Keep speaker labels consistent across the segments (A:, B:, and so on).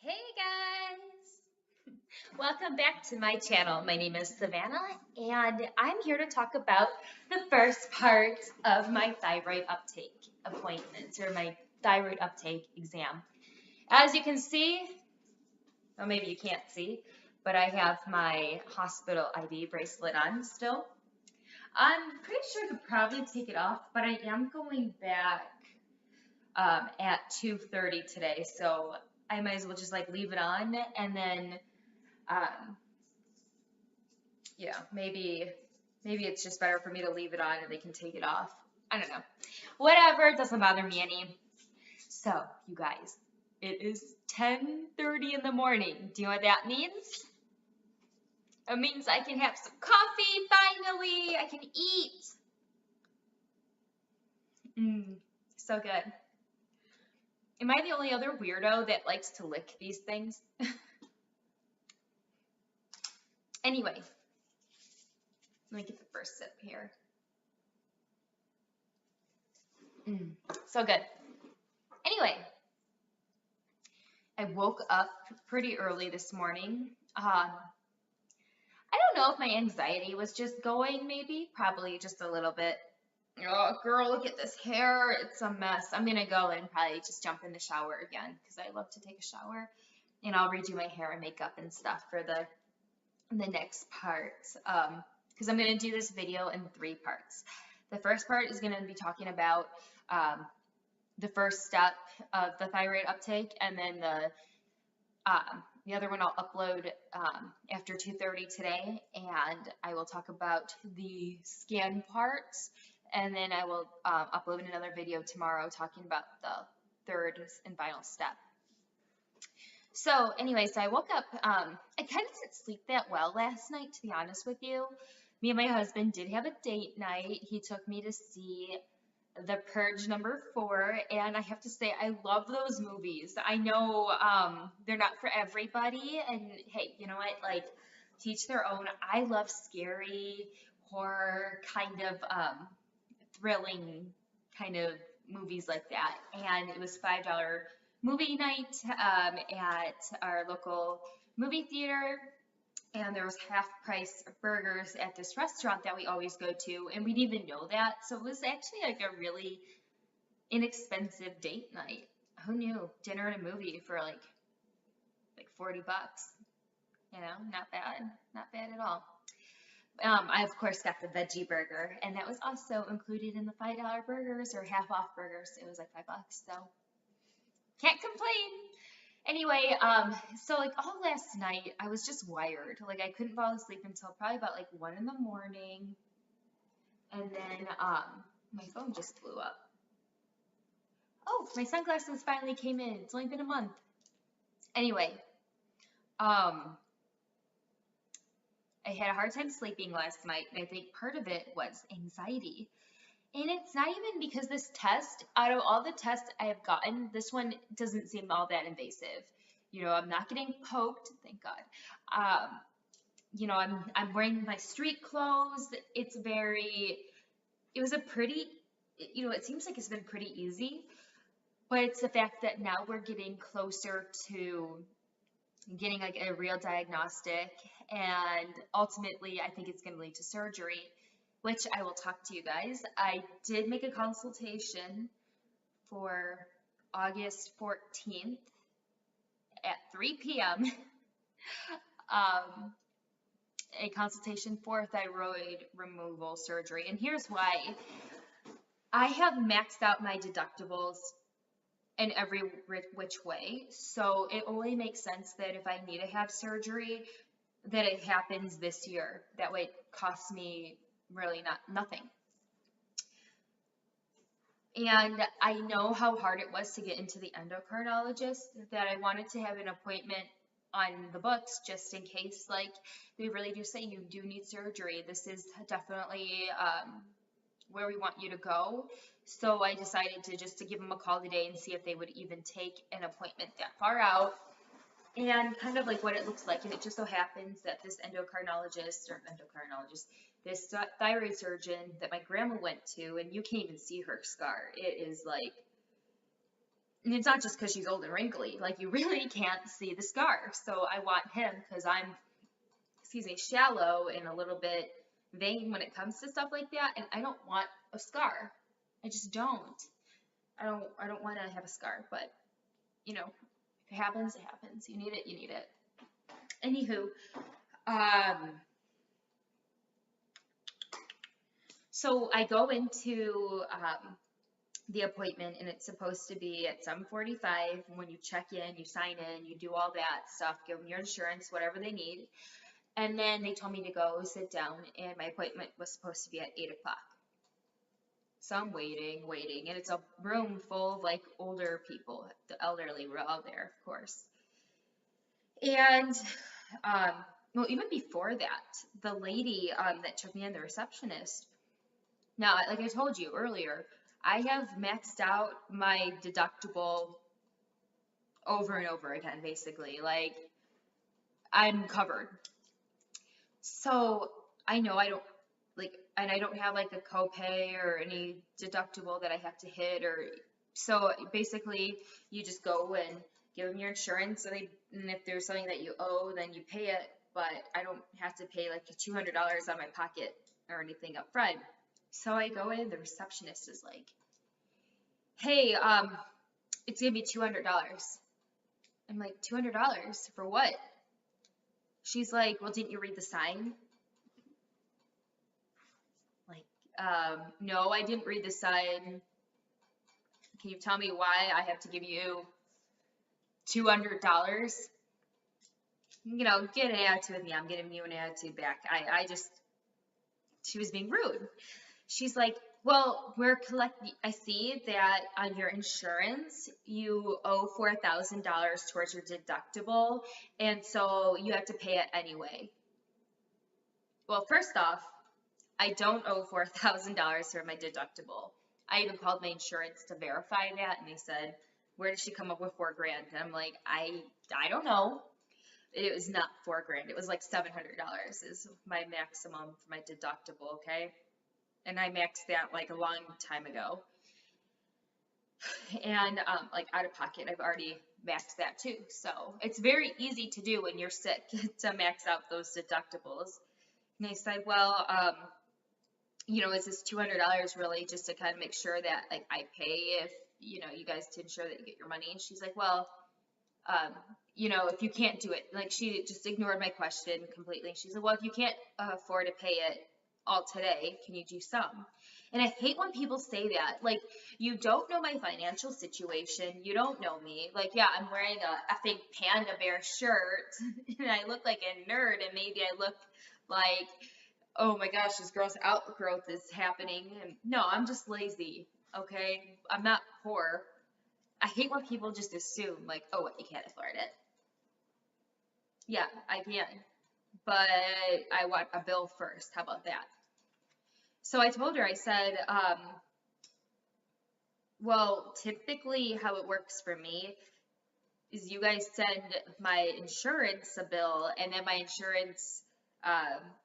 A: Hey guys! Welcome back to my channel. My name is Savannah and I'm here to talk about the first part of my thyroid uptake appointments or my thyroid uptake exam. As you can see, well maybe you can't see, but I have my hospital ID bracelet on still. I'm pretty sure I could probably take it off, but I am going back at 2:30 today, so I might as well just like leave it on and then um, maybe it's just better for me to leave it on and they can take it off. I don't know. Whatever, it doesn't bother me any. So, you guys, it is 10:30 in the morning. Do you know what that means? It means I can have some coffee finally. I can eat. So good. Am I the only other weirdo that likes to lick these things? Anyway, let me get the first sip here. So good. Anyway, I woke up pretty early this morning. I don't know if my anxiety was just going, maybe, probably just a little bit. Oh, girl, look at this hair. It's a mess. I'm going to go and probably just jump in the shower again because I love to take a shower. And I'll redo my hair and makeup and stuff for the next part. Because I'm going to do this video in 3 parts. The first part is going to be talking about the first step of the thyroid uptake, and then the other one I'll upload after 2:30 today, and I will talk about the scan parts, and then I will upload another video tomorrow talking about the third and final step. So anyways, I woke up, I kind of didn't sleep that well last night, to be honest with you. Me and my husband did have a date night. He took me to see The Purge #4, and I have to say, I love those movies. I know they're not for everybody, and hey, you know what, like, teach their own. I love scary, horror, kind of thrilling kind of movies like that, and it was $5 movie night at our local movie theater, and there was half price burgers at this restaurant that we always go to, and we didn't even know that, so it was actually like a really inexpensive date night. Who knew? Dinner and a movie for like $40, you know, not bad at all. I of course got the veggie burger, and that was also included in the $5 burgers or half off burgers. It was like $5, so can't complain. Anyway, so like all last night, I was just wired. Like I couldn't fall asleep until probably about like 1 in the morning. And then, my phone just blew up. Oh, my sunglasses finally came in. It's only been a month. Anyway, I had a hard time sleeping last night, and I think part of it was anxiety. And it's not even because this test, out of all the tests I have gotten, this one doesn't seem all that invasive. You know, I'm not getting poked, thank God. You know, I'm wearing my street clothes. It was a pretty, you know, it seems like it's been pretty easy, but it's the fact that now we're getting closer to getting like a real diagnostic, and ultimately I think it's going to lead to surgery, which I will talk to you guys. I did make a consultation for August 14th at 3 p.m. A consultation for thyroid removal surgery. And here's why. I have maxed out my deductibles in every which way. So it only makes sense that if I need to have surgery, that it happens this year. That way it costs me really nothing. And I know how hard it was to get into the endocrinologist, that I wanted to have an appointment on the books just in case, like, they really do say you do need surgery. This is definitely where we want you to go. So I decided to give them a call today and see if they would even take an appointment that far out, and kind of like what it looks like. And it just so happens that this this thyroid surgeon that my grandma went to, and you can't even see her scar. It is like, And it's not just because she's old and wrinkly. Like, you really can't see the scar. So I want him because I'm, excuse me, shallow and a little bit vain when it comes to stuff like that. And I don't want a scar. I just don't. I don't want to have a scar. But, you know, if it happens, it happens. You need it, you need it. Anywho, so I go into the appointment, and it's supposed to be at 7:45. When you check in, you sign in, you do all that stuff, give them your insurance, whatever they need. And then they told me to go sit down, and my appointment was supposed to be at 8 o'clock. So I'm waiting, and it's a room full of like older people. The elderly were all there, of course. And well, even before that, the lady that took me in, the receptionist. Now, like I told you earlier, I have maxed out my deductible over and over again, basically. Like, I'm covered. So I know I don't like, and I don't have like a copay or any deductible that I have to hit, or so basically you just go and give them your insurance, and if there's something that you owe, then you pay it, but I don't have to pay like $200 out of my pocket or anything up front. So I go in, the receptionist is like, hey, it's gonna be $200. I'm like, $200 for what? She's like, well, didn't you read the sign? Like, no, I didn't read the sign. Can you tell me why I have to give you $200? You know, get an attitude with me. I'm giving you an attitude back. She was being rude. She's like, well, we're collecting, I see that on your insurance, you owe $4,000 towards your deductible, and so you have to pay it anyway. Well, first off, I don't owe $4,000 for my deductible. I even called my insurance to verify that, and they said, where did she come up with $4,000? And I'm like, I don't know. It was not $4,000. It was like $700 is my maximum for my deductible, okay? And I maxed that like a long time ago. And like out of pocket, I've already maxed that too. So it's very easy to do when you're sick to max out those deductibles. And they said, well, you know, is this $200 really just to kind of make sure that like I pay if, you know, you guys to ensure that you get your money? And she's like, well, you know, if you can't do it, like she just ignored my question completely. She said, well, if you can't afford to pay it all today, can you do some? And I hate when people say that. Like, you don't know my financial situation. You don't know me. Like, yeah, I'm wearing a effing panda bear shirt and I look like a nerd, and maybe I look like, oh my gosh, this girl's outgrowth is happening. And no, I'm just lazy. Okay. I'm not poor. I hate when people just assume like, oh, what, you can't afford it. Yeah, I can, but I want a bill first. How about that? So I told her, I said, well, typically how it works for me is you guys send my insurance a bill, and then my insurance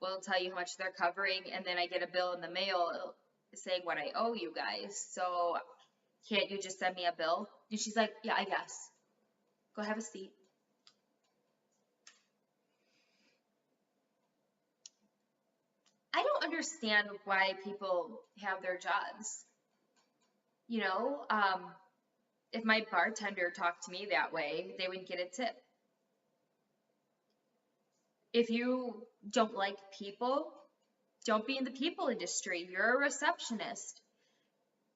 A: will tell you how much they're covering, and then I get a bill in the mail saying what I owe you guys. So can't you just send me a bill? And she's like, yeah, I guess. Go have a seat. I don't understand why people have their jobs. You know, if my bartender talked to me that way, they would get a tip. If you don't like people, don't be in the people industry. You're a receptionist.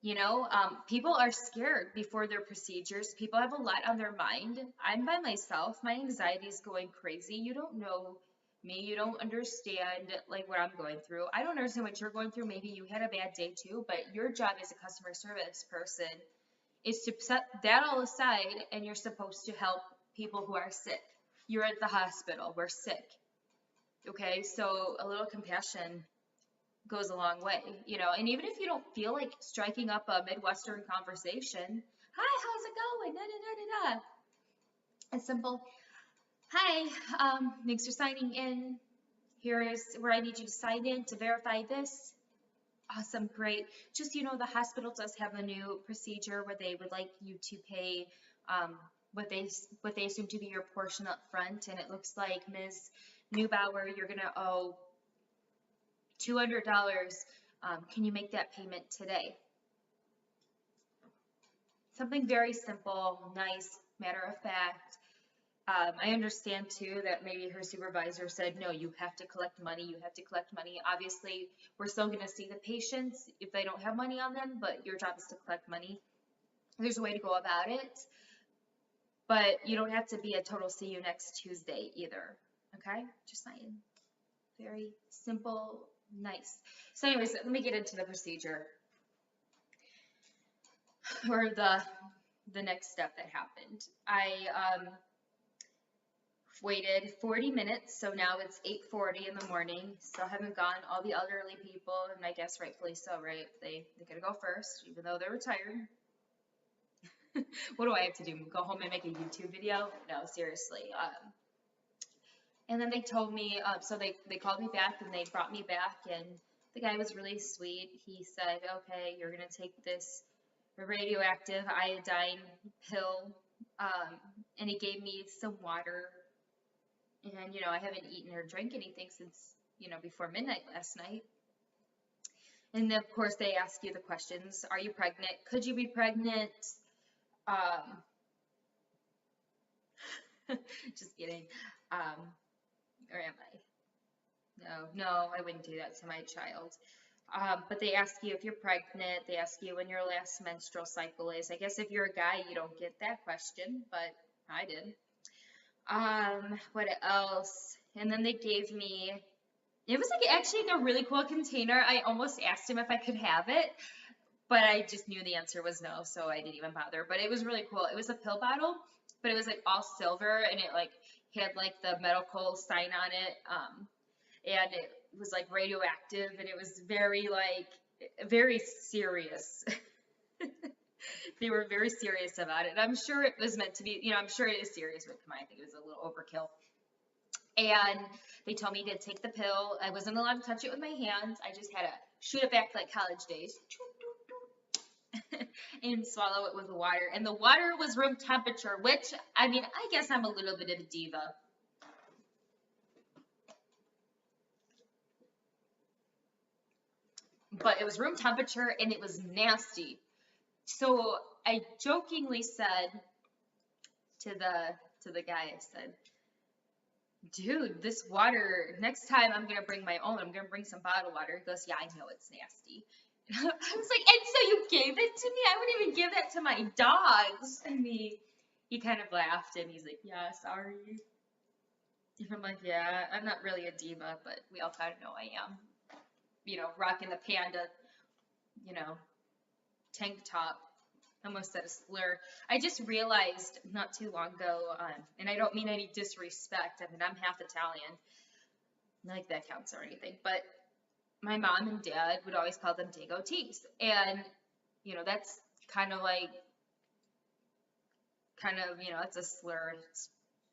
A: You know, people are scared before their procedures. People have a lot on their mind. I'm by myself. My anxiety is going crazy. You don't know me. You don't understand like what I'm going through. I don't understand what you're going through. Maybe you had a bad day too, but your job as a customer service person is to set that all aside, and you're supposed to help people who are sick. You're at the hospital. We're sick. Okay, so a little compassion goes a long way, you know. And even if you don't feel like striking up a Midwestern conversation, hi, how's it going? Da, da, da, da, da. A simple, hi, thanks for signing in. Here is where I need you to sign in to verify this. Awesome, great. Just, the hospital does have a new procedure where they would like you to pay um, what they assume to be your portion up front, and it looks like Ms. Neubauer, you're gonna owe $200. Can you make that payment today? Something very simple, nice, matter of fact. I understand too that maybe her supervisor said, no, you have to collect money, you have to collect money. Obviously, we're still going to see the patients if they don't have money on them, but your job is to collect money. There's a way to go about it, but you don't have to be a total see you next Tuesday either. Okay? Just saying. Very simple, nice. So anyways, let me get into the procedure or the next step that happened. I waited 40 minutes, so now it's 8:40 in the morning. Still haven't gone. All the elderly people, and I guess rightfully so, right? They gotta go first, even though they're retired. What do I have to do? Go home and make a YouTube video? No, seriously. And then they told me, so they called me back and they brought me back, and the guy was really sweet. He said, okay, you're gonna take this radioactive iodine pill, and he gave me some water. And, I haven't eaten or drank anything since, before midnight last night. And then, of course, they ask you the questions. Are you pregnant? Could you be pregnant? Just kidding. Or am I? No, I wouldn't do that to my child. But they ask you if you're pregnant. They ask you when your last menstrual cycle is. I guess if you're a guy, you don't get that question, but I did. What else? And then they gave me, it was like actually like a really cool container. I almost asked him if I could have it, but I just knew the answer was no, so I didn't even bother. But it was really cool. It was a pill bottle, but it was like all silver, and it like had like the medical sign on it, and it was like radioactive, and it was very serious. They were very serious about it. I'm sure it was meant to be, I'm sure it is serious, but come on, I think it was a little overkill. And they told me to take the pill. I wasn't allowed to touch it with my hands. I just had to shoot it back like college days and swallow it with the water. And the water was room temperature, which, I guess I'm a little bit of a diva. But it was room temperature and it was nasty. So I jokingly said to the guy, I said, dude, this water, next time I'm going to bring my own. I'm going to bring some bottled water. He goes, yeah, I know it's nasty. I was like, and so you gave it to me? I wouldn't even give that to my dogs. And he kind of laughed and he's like, yeah, sorry. And I'm like, yeah, I'm not really a diva, but we all kind of know I am. Rocking the panda, tank top. Almost said a slur. I just realized not too long ago, and I don't mean any disrespect. I'm half Italian. Not like that counts or anything. But my mom and dad would always call them degotees. And, that's kind of, it's a slur. It's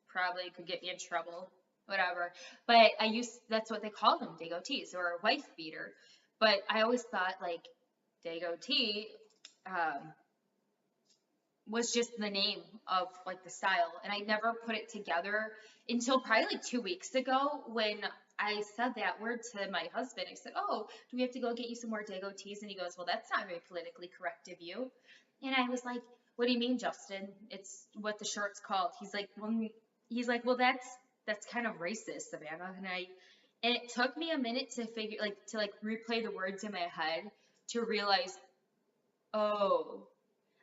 A: probably could get me in trouble, whatever. But that's what they call them, degotees, or a wife beater. But I always thought, degotee, was just the name of the style, and I never put it together until probably 2 weeks ago when I said that word to my husband. I said, oh, do we have to go get you some more degotees? And he goes, well, that's not very politically correct of you. And I was like, what do you mean, Justin? It's what the shirt's called. He's like, well, that's kind of racist, Savannah. And it took me a minute to figure, to replay the words in my head to realize, oh,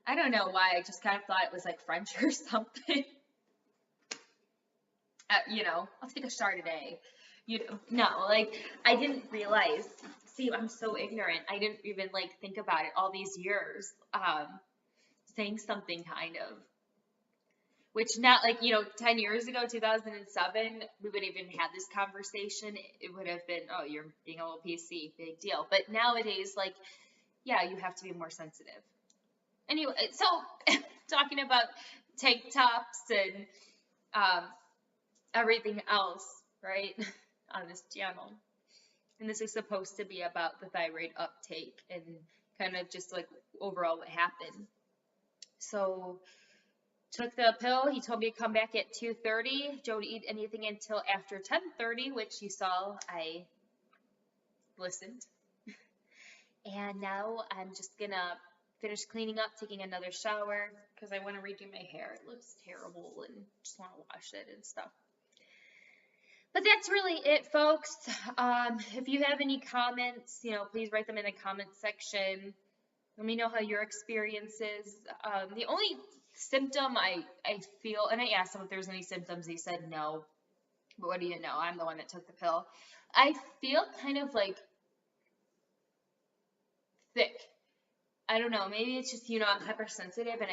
A: I don't know why, I just kind of thought it was French or something. I'll take a Chardonnay. No, I didn't realize, see, I'm so ignorant. I didn't even think about it all these years, saying something kind of, which not 10 years ago, 2007, we would have even had this conversation. It would have been, oh, you're being a little PC, big deal. But nowadays, yeah, you have to be more sensitive. Anyway, so talking about tank tops and everything else, right, on this channel. And this is supposed to be about the thyroid uptake and kind of just like overall what happened. So took the pill. He told me to come back at 2:30. Don't eat anything until after 10:30, which you saw I listened. And now I'm just gonna finish cleaning up, taking another shower because I want to redo my hair. It looks terrible and just want to wash it and stuff. But that's really it, folks. If you have any comments, please write them in the comment section. Let me know how your experience is. The only symptom I feel, and I asked him if there was any symptoms, he said no. But what do you know? I'm the one that took the pill. I feel kind of like thick. I don't know. Maybe it's just, I'm hypersensitive and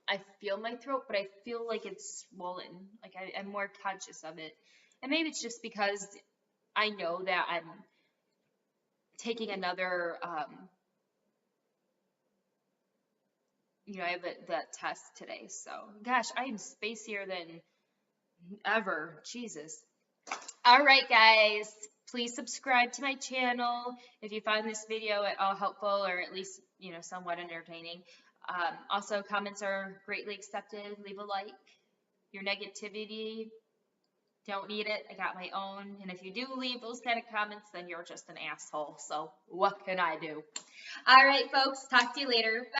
A: I feel my throat, but I feel like it's swollen. Like I'm more conscious of it. And maybe it's just because I know that I'm taking another, I have that test today. So, gosh, I am spacier than ever. Jesus. All right, guys. Please subscribe to my channel if you find this video at all helpful or at least, somewhat entertaining. Also, comments are greatly accepted. Leave a like. Your negativity, don't need it. I got my own. And if you do leave those kind of comments, then you're just an asshole. So what can I do? All right, folks. Talk to you later. Bye.